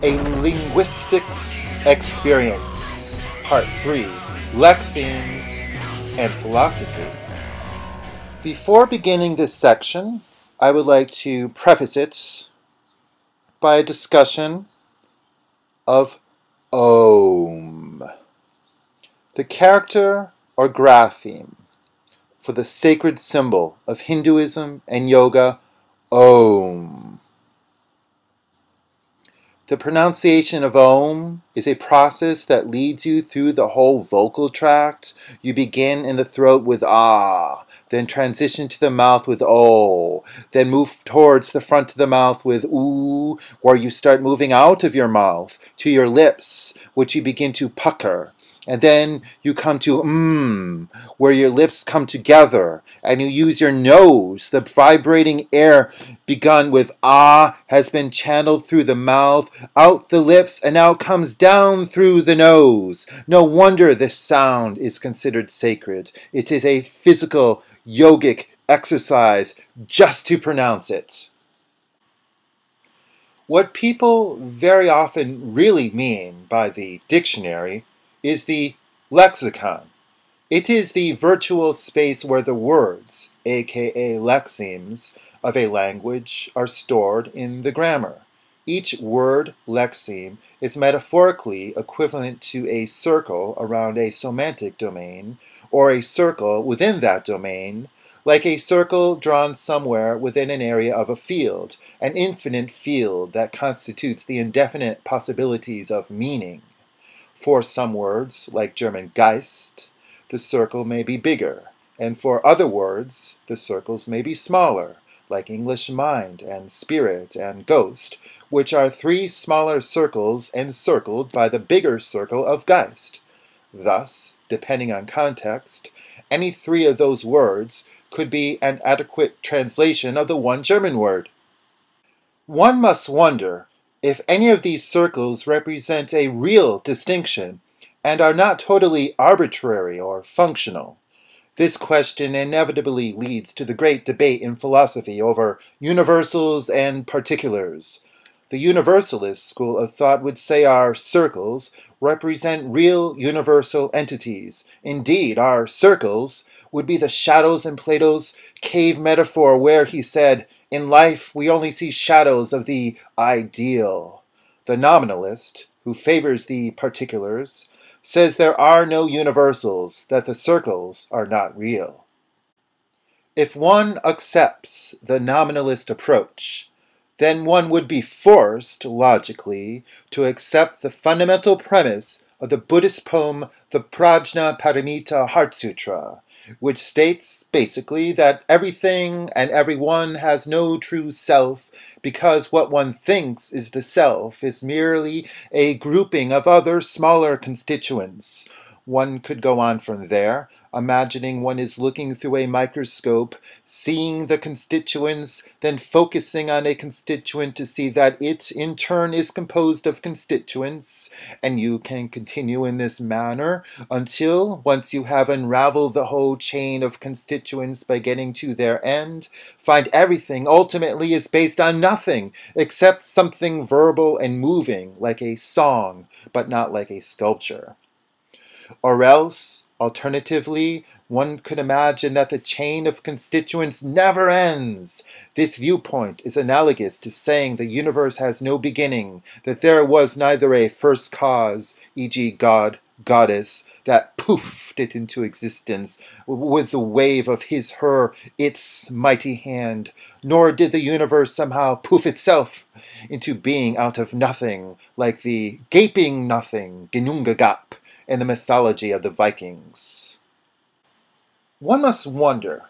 A Linguistics Experience, Part 3, Lexemes and Philosophy. Before beginning this section, I would like to preface it by a discussion of Om, the character or grapheme for the sacred symbol of Hinduism and yoga, Om. The pronunciation of Om is a process that leads you through the whole vocal tract. You begin in the throat with Ah, then transition to the mouth with O, then move towards the front of the mouth with Oo, where you start moving out of your mouth to your lips, which you begin to pucker. And then you come to where your lips come together, and you use your nose. The vibrating air begun with ah has been channeled through the mouth, out the lips, and now comes down through the nose. No wonder this sound is considered sacred. It is a physical, yogic exercise just to pronounce it. What people very often really mean by the dictionary is the lexicon. It is the virtual space where the words, aka lexemes, of a language are stored in the grammar. Each word lexeme is metaphorically equivalent to a circle around a semantic domain, or a circle within that domain, like a circle drawn somewhere within an area of a field, an infinite field that constitutes the indefinite possibilities of meaning. For some words, like German Geist, the circle may be bigger, and for other words, the circles may be smaller, like English mind and spirit and ghost, which are three smaller circles encircled by the bigger circle of Geist. Thus, depending on context, any three of those words could be an adequate translation of the one German word. One must wonder if any of these circles represent a real distinction and are not totally arbitrary or functional. This question inevitably leads to the great debate in philosophy over universals and particulars. The universalist school of thought would say our circles represent real universal entities. Indeed, our circles would be the shadows in Plato's cave metaphor where he said, in life, we only see shadows of the ideal. The nominalist, who favors the particulars, says there are no universals, that the circles are not real. If one accepts the nominalist approach, then one would be forced, logically, to accept the fundamental premise of the Buddhist poem, the Prajna Paramita Heart Sutra, which states, basically, that everything and everyone has no true self because what one thinks is the self is merely a grouping of other smaller constituents. One could go on from there, imagining one is looking through a microscope, seeing the constituents, then focusing on a constituent to see that it, in turn, is composed of constituents, and you can continue in this manner until, once you have unraveled the whole chain of constituents by getting to their end, find everything ultimately is based on nothing except something verbal and moving, like a song, but not like a sculpture. Or else, alternatively, one could imagine that the chain of constituents never ends. This viewpoint is analogous to saying the universe has no beginning, that there was neither a first cause, e.g. God, goddess, that poofed it into existence with the wave of his, her, its mighty hand, nor did the universe somehow poof itself into being out of nothing, like the gaping nothing, Ginnungagap, in the mythology of the Vikings. One must wonder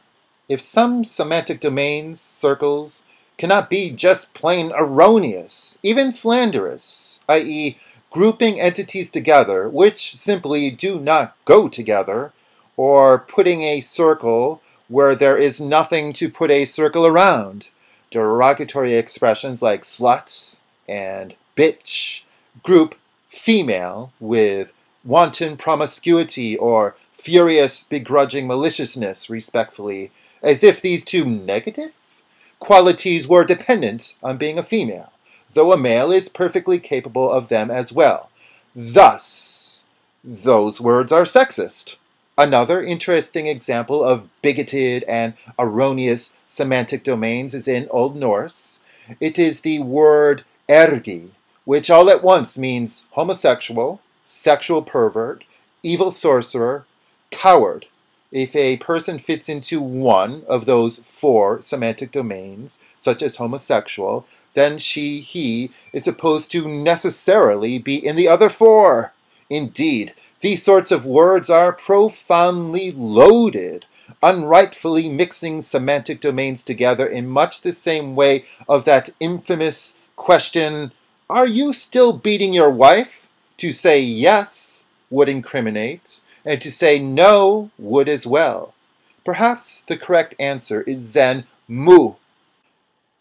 if some semantic domains, circles, cannot be just plain erroneous, even slanderous, i.e., grouping entities together which simply do not go together, or putting a circle where there is nothing to put a circle around. Derogatory expressions like slut and bitch group female with wanton promiscuity or furious begrudging maliciousness, respectfully, as if these two negative qualities were dependent on being a female. though a male is perfectly capable of them as well. Thus, those words are sexist. Another interesting example of bigoted and erroneous semantic domains is in Old Norse. It is the word ergi, which all at once means homosexual, sexual pervert, evil sorcerer, coward. If a person fits into one of those four semantic domains, such as homosexual, then she, he, is supposed to necessarily be in the other four. Indeed, these sorts of words are profoundly loaded, unrightfully mixing semantic domains together in much the same way of that infamous question, "Are you still beating your wife?" To say yes would incriminate, and to say no would as well. Perhaps the correct answer is Zen Mu.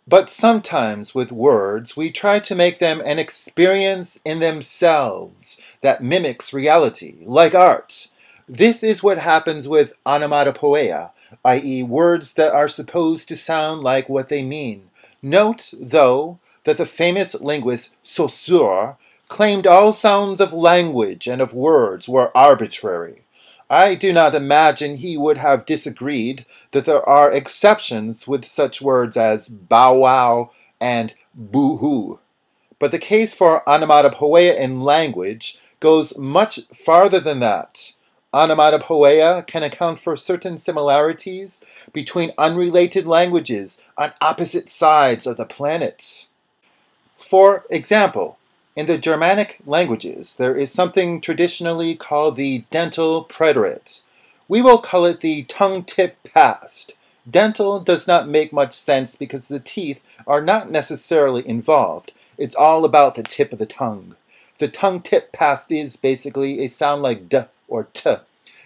But sometimes with words, we try to make them an experience in themselves that mimics reality, like art. This is what happens with onomatopoeia, i.e., words that are supposed to sound like what they mean. Note, though, that the famous linguist Saussure claimed all sounds of language and of words were arbitrary. I do not imagine he would have disagreed that there are exceptions with such words as bow wow and boo hoo. But the case for onomatopoeia in language goes much farther than that. Onomatopoeia can account for certain similarities between unrelated languages on opposite sides of the planet. For example, in the Germanic languages, there is something traditionally called the dental preterite. We will call it the tongue-tip past. Dental does not make much sense because the teeth are not necessarily involved. It's all about the tip of the tongue. The tongue-tip past is basically a sound like d or t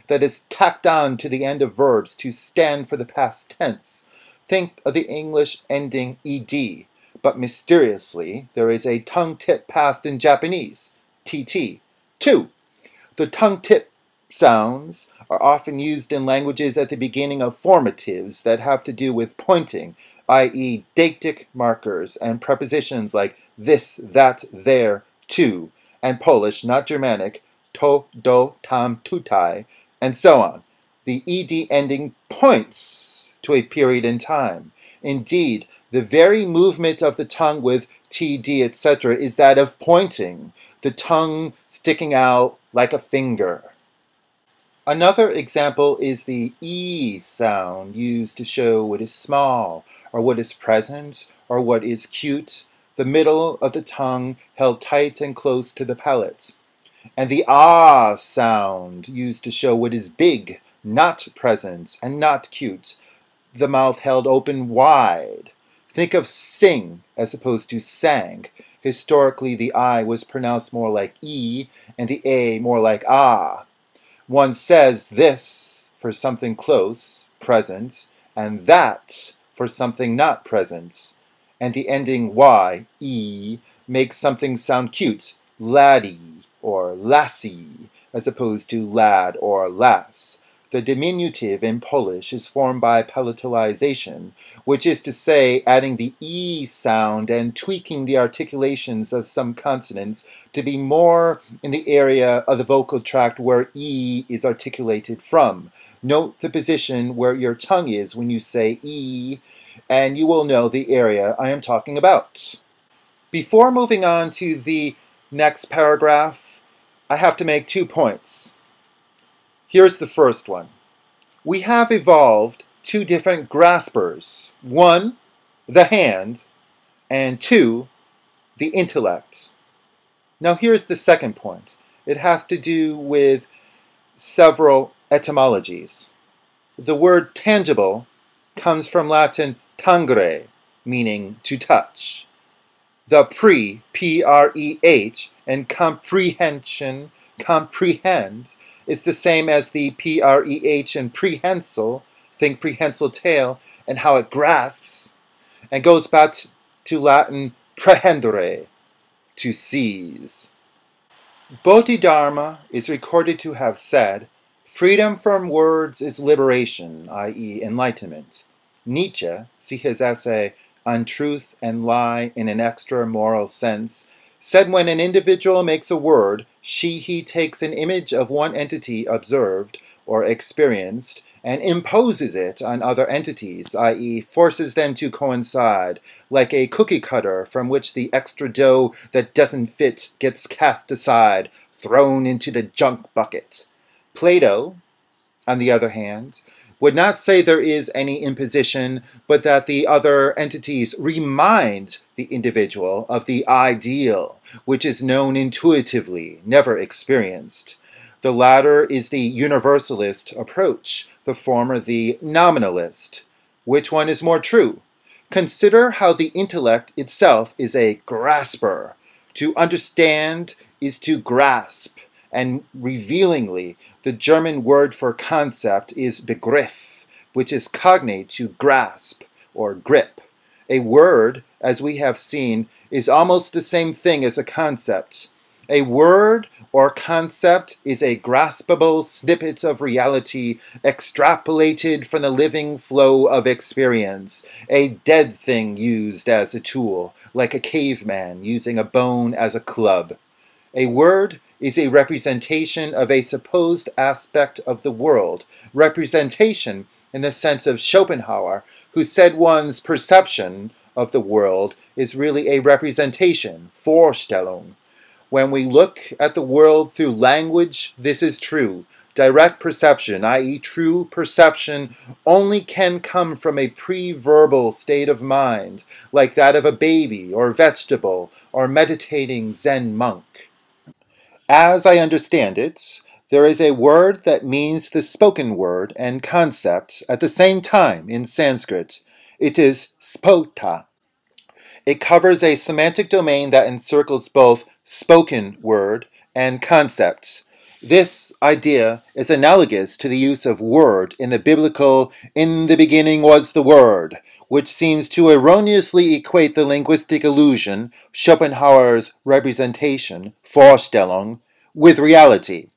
that is tacked on to the end of verbs to stand for the past tense. Think of the English ending ed. But mysteriously, there is a tongue-tip past in Japanese, tt. 2. The tongue-tip sounds are often used in languages at the beginning of formatives that have to do with pointing, i.e. deictic markers and prepositions like this, that, there, to, and Polish, not Germanic, to, do, tam, tutaj, and so on. The ed ending points to a period in time. Indeed, the very movement of the tongue with td, etc., is that of pointing, the tongue sticking out like a finger. Another example is the E sound used to show what is small, or what is present, or what is cute, the middle of the tongue held tight and close to the palate. And the ah sound used to show what is big, not present, and not cute, the mouth held open wide. Think of sing as opposed to sang. Historically, the I was pronounced more like E, and the A more like ah. One says this for something close, present, and that for something not present. And the ending y, e, makes something sound cute, laddie or lassie, as opposed to lad or lass. The diminutive in Polish is formed by palatalization, which is to say adding the E sound and tweaking the articulations of some consonants to be more in the area of the vocal tract where E is articulated from. Note the position where your tongue is when you say E, and you will know the area I am talking about. Before moving on to the next paragraph, I have to make 2 points. Here's the first one. We have evolved 2 different graspers. 1, the hand, and 2, the intellect. Now here's the second point. It has to do with several etymologies. The word tangible comes from Latin tangere, meaning to touch. The P-R-E-H, and comprehension, comprehend, is the same as the P-R-E-H and prehensile, think prehensile tail, and how it grasps, and goes back to Latin prehendere, to seize. Bodhidharma is recorded to have said, "Freedom from words is liberation, i.e. enlightenment." Nietzsche, see his essay, untruth and lie in an extra-moral sense, said when an individual makes a word, he takes an image of one entity observed or experienced and imposes it on other entities, i.e. forces them to coincide, like a cookie cutter from which the extra dough that doesn't fit gets cast aside, thrown into the junk bucket. Plato, on the other hand, would not say there is any imposition, but that the other entities remind the individual of the ideal, which is known intuitively, never experienced. The latter is the universalist approach, the former the nominalist. Which one is more true? Consider how the intellect itself is a grasper. To understand is to grasp, and revealingly, the German word for concept is Begriff, which is cognate to grasp or grip. A word, as we have seen, is almost the same thing as a concept. A word or concept is a graspable snippet of reality extrapolated from the living flow of experience, a dead thing used as a tool, like a caveman using a bone as a club. A word is a representation of a supposed aspect of the world, representation in the sense of Schopenhauer, who said one's perception of the world is really a representation, Vorstellung. When we look at the world through language, this is true. Direct perception, i.e. true perception, only can come from a pre-verbal state of mind, like that of a baby or vegetable or meditating Zen monk. As I understand it, there is a word that means the spoken word and concept at the same time in Sanskrit. It is spota. It covers a semantic domain that encircles both spoken word and concepts. This idea is analogous to the use of word in the biblical "in the beginning was the word," which seems to erroneously equate the linguistic illusion, Schopenhauer's representation, Vorstellung, with reality.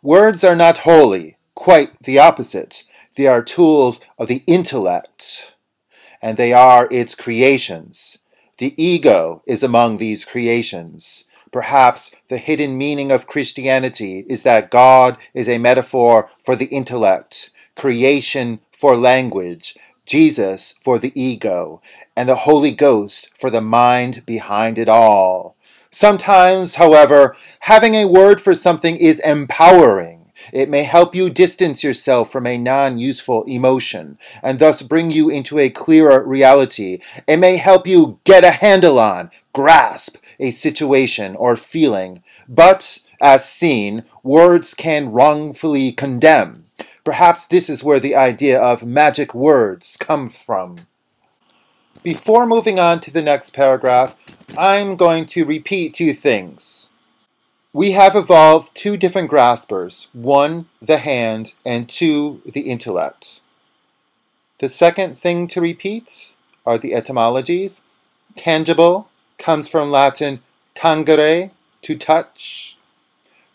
Words are not holy, quite the opposite. They are tools of the intellect, and they are its creations. The ego is among these creations. Perhaps the hidden meaning of Christianity is that God is a metaphor for the intellect, creation for language, Jesus for the ego, and the Holy Ghost for the mind behind it all. Sometimes, however, having a word for something is empowering. It may help you distance yourself from a non-useful emotion, and thus bring you into a clearer reality. It may help you get a handle on, grasp a situation or feeling. But, as seen, words can wrongfully condemn. Perhaps this is where the idea of magic words comes from. Before moving on to the next paragraph, I'm going to repeat two things. We have evolved two different graspers, one, the hand, and two, the intellect. The second thing to repeat are the etymologies. Tangible comes from Latin tangere, to touch.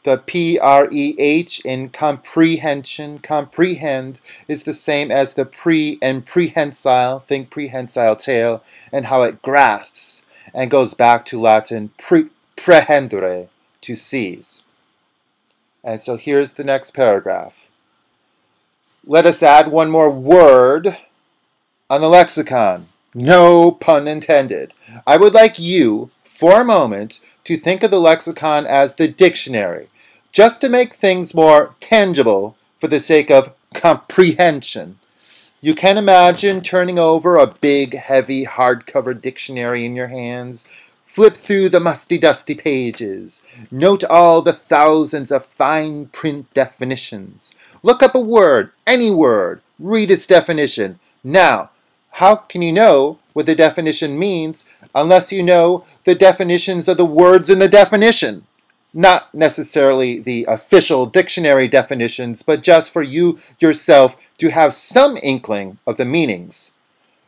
The P-R-E-H in comprehension, comprehend, is the same as the pre and prehensile, think prehensile tail, and how it grasps, and goes back to Latin prehendere, to seize. And so here's the next paragraph. Let us add one more word on the lexicon. No pun intended. I would like you, for a moment, to think of the lexicon as the dictionary, just to make things more tangible for the sake of comprehension. You can imagine turning over a big, heavy, hardcover dictionary in your hands. Flip through the musty, dusty pages. Note all the thousands of fine print definitions. Look up a word, any word. Read its definition. Now, how can you know what the definition means unless you know the definitions of the words in the definition? Not necessarily the official dictionary definitions, but just for you yourself to have some inkling of the meanings.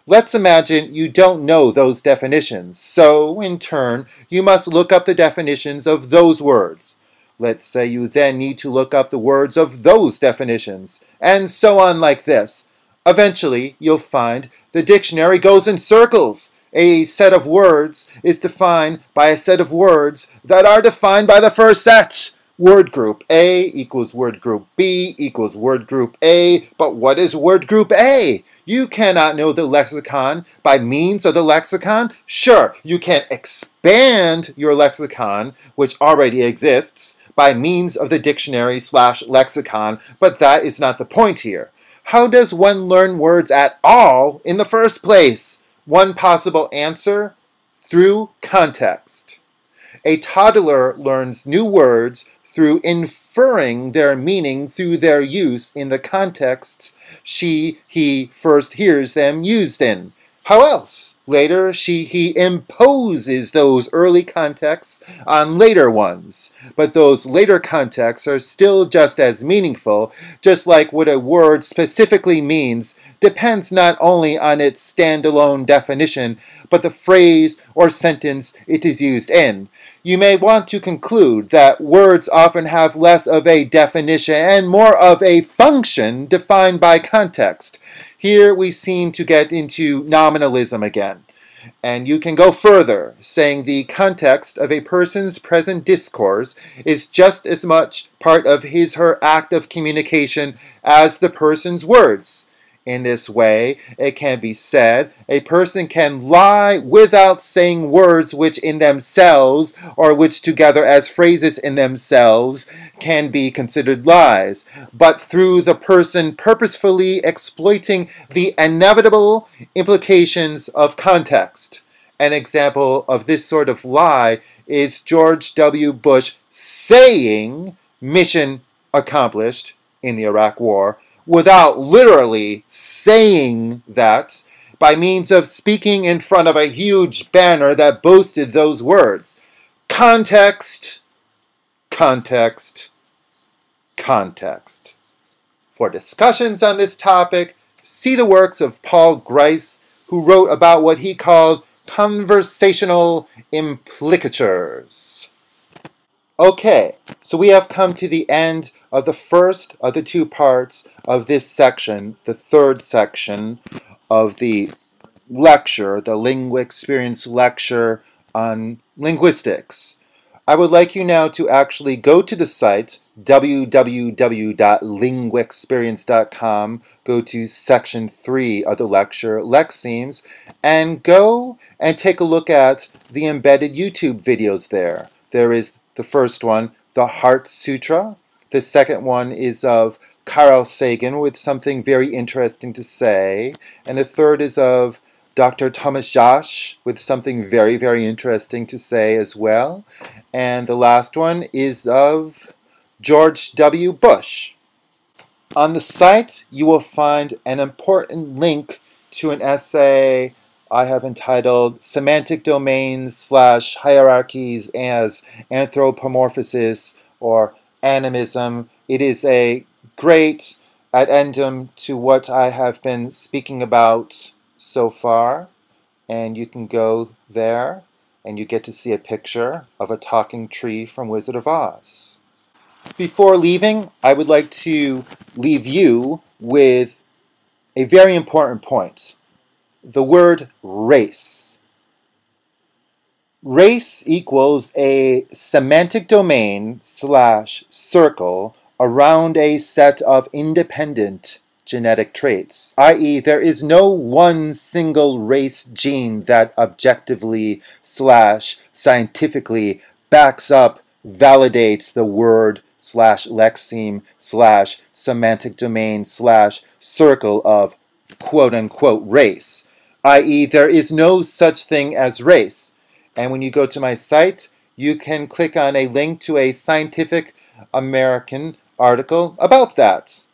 Let's imagine you don't know those definitions, so, in turn, you must look up the definitions of those words. Let's say you then need to look up the words of those definitions, and so on like this. Eventually, you'll find the dictionary goes in circles. A set of words is defined by a set of words that are defined by the first set. Word group A equals word group B equals word group A. But what is word group A? You cannot know the lexicon by means of the lexicon. Sure, you can expand your lexicon, which already exists, by means of the dictionary/lexicon, but that is not the point here. How does one learn words at all in the first place? One possible answer: through context. A toddler learns new words through inferring their meaning through their use in the contexts he first hears them used in. How else? Later, he imposes those early contexts on later ones. But those later contexts are still just as meaningful, just like what a word specifically means depends not only on its standalone definition, but the phrase or sentence it is used in. You may want to conclude that words often have less of a definition and more of a function defined by context. Here we seem to get into nominalism again. And you can go further, saying the context of a person's present discourse is just as much part of his/her act of communication as the person's words. In this way, it can be said a person can lie without saying words which in themselves, or which together as phrases in themselves, can be considered lies, but through the person purposefully exploiting the inevitable implications of context. An example of this sort of lie is George W. Bush saying "mission accomplished" in the Iraq War, without literally saying that, by means of speaking in front of a huge banner that boasted those words. Context, context, context. For discussions on this topic, see the works of Paul Grice, who wrote about what he called conversational implicatures. Okay, so we have come to the end of the first of the two parts of this section, the third section of the lecture, the Linguexperience lecture on linguistics. I would like you now to actually go to the site www.linguexperience.com, go to section 3 of the lecture, Lexemes, and go and take a look at the embedded YouTube videos there. There is the first one, the Heart Sutra. The second one is of Carl Sagan with something very interesting to say. And the third is of Dr. Thomas Jasch with something very, very interesting to say as well. And the last one is of George W. Bush. On the site, you will find an important link to an essay I have entitled Semantic Domains/Hierarchies as Anthropomorphosis or Animism. It is a great addendum to what I have been speaking about so far, and you can go there and you get to see a picture of a talking tree from Wizard of Oz. Before leaving, I would like to leave you with a very important point. The word race. Race equals a semantic domain/circle around a set of independent genetic traits, i.e., there is no one single race gene that objectively/scientifically backs up, validates the word/lexeme/semantic domain/circle of quote-unquote race, i.e., there is no such thing as race. And when you go to my site, you can click on a link to a Scientific American article about that.